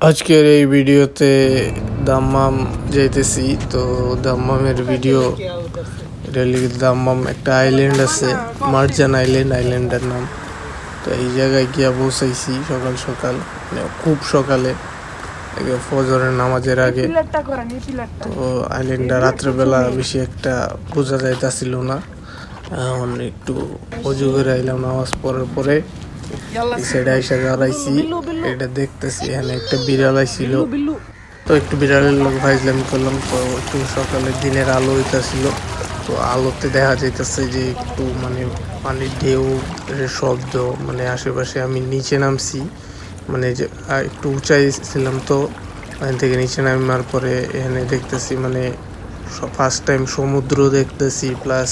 আজকের এই ভিডিওতে দাম্মাম যাইতেছি। তো দাম্মামের ভিডিও, এটা লিখে দাম্মাম একটা আইল্যান্ড আছে, মার্জান আইল্যান্ডের নাম। তো এই জায়গায় গিয়া পৌঁছাইছি সকাল সকাল, মানে খুব সকালে, ফজরের নামাজের আগে। তো আইল্যান্ডটা রাত্রেবেলা বেশি একটা বোঝা যাইতেছিল না। এখন একটু অজু করে আইলাম নামাজ পড়ার পরে, এই সাইডে আইসা দাঁড়াইছি, এটা দেখতেছি এখানে একটা বিড়াল আইছিল। তো একটু বিড়ালের লোক ফাইজলামি করলাম। তো একটু সকালে দিনের আলো হইতাছিল, তো আলোতে দেখা যাইতেছে যে একটু মানে পানির ঢেউ শব্দ, মানে আশেপাশে। আমি নিচে নামছি, মানে যে একটু উঁচাই ছিলাম, তো ওখান থেকে নিচে নামার পরে এখানে দেখতেছি মানে ফার্স্ট টাইম সমুদ্র দেখতেছি, প্লাস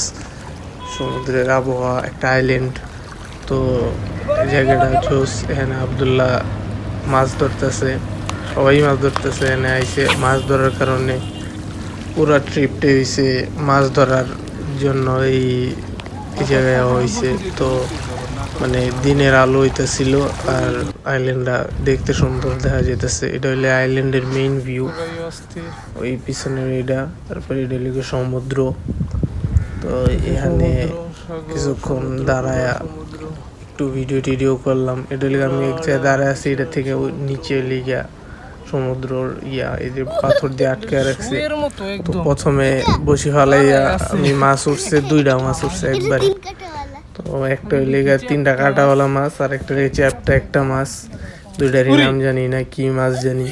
সমুদ্রের আবহাওয়া, একটা আইল্যান্ড। তো জায়গাটা জোস। এখানে আব্দুল্লাহ মাছ ধরতেছে, সবাই মাছ ধরতেছে। এখানে আইসে মাছ ধরার কারণে পুরা ট্রিপটা হয়েছে মাছ ধরার জন্য এই জায়গায় হয়েছে। তো মানে দিনের আলো হইতেছিল, আর আইল্যান্ডটা দেখতে সুন্দর দেখা যেতেছে। এটা হইলে আইল্যান্ডের মেইন ভিউ, ওই পিছনের এটা। তারপরে এটা লিখে সমুদ্র। তো এখানে কিছুক্ষণ দাঁড়ায় একটু ভিডিও টিডিও করলাম। এটা লিখে আমি এক জায়গায় দাঁড়ায় আছি, এটা থেকে নিচে লিগা সমুদ্রর এই যে পাথর দিয়ে আটকে রাখছে। তো প্রথমে বসি ফালাইয়া আমি মাছ উঠছে, 2টা মাছ উঠছে একবারে। তো একটা হইলে 3টা কাঁটাওয়ালা মাছ, আর একটা চ্যাপটা একটা মাছ। 2টারই নাম জানি না, কি মাছ জানি।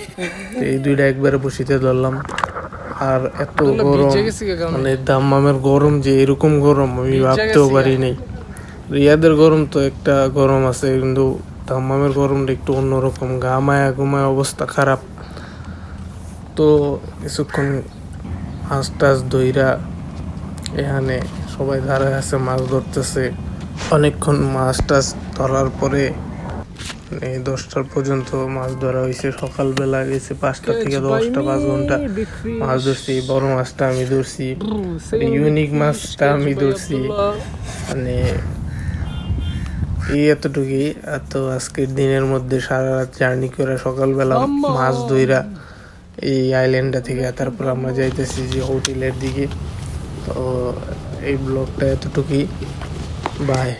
তো এই 2টা একবারে বসিতে ধরলাম। আর এত গরম, মানে দাম্মামের গরম যে এরকম গরম আমি ভাবতেও পারি নাই। রিয়াদের গরম তো একটা গরম আছে, কিন্তু দাম্মামের গরমটা একটু অন্যরকম, ঘামায়া ঘুমায় অবস্থা খারাপ। তো কিছুক্ষণ মাছ টাছ ধইরা এখানে সবাই দাঁড়ায় আছে, মাছ ধরতেছে। অনেকক্ষণ মাছ টাছ ধরার পরে 10টা পর্যন্ত মাছ ধরা হয়েছে। সকালবেলা গেছে 5টা থেকে 10টা, 5 ঘন্টা মাছ ধরছি। বড় মাছটা আমি ধরছি, ইউনিক মাছটা আমি ধরছি, মানে এতটুকুই। তো আজকের দিনের মধ্যে সারা রাত জার্নি করে সকালবেলা মাছ ধইরা এই আইল্যান্ডটা থেকে তারপর আমরা যাইতেছি যে হোটেলের দিকে। তো এই ব্লগটা এতটুকুই, বাই।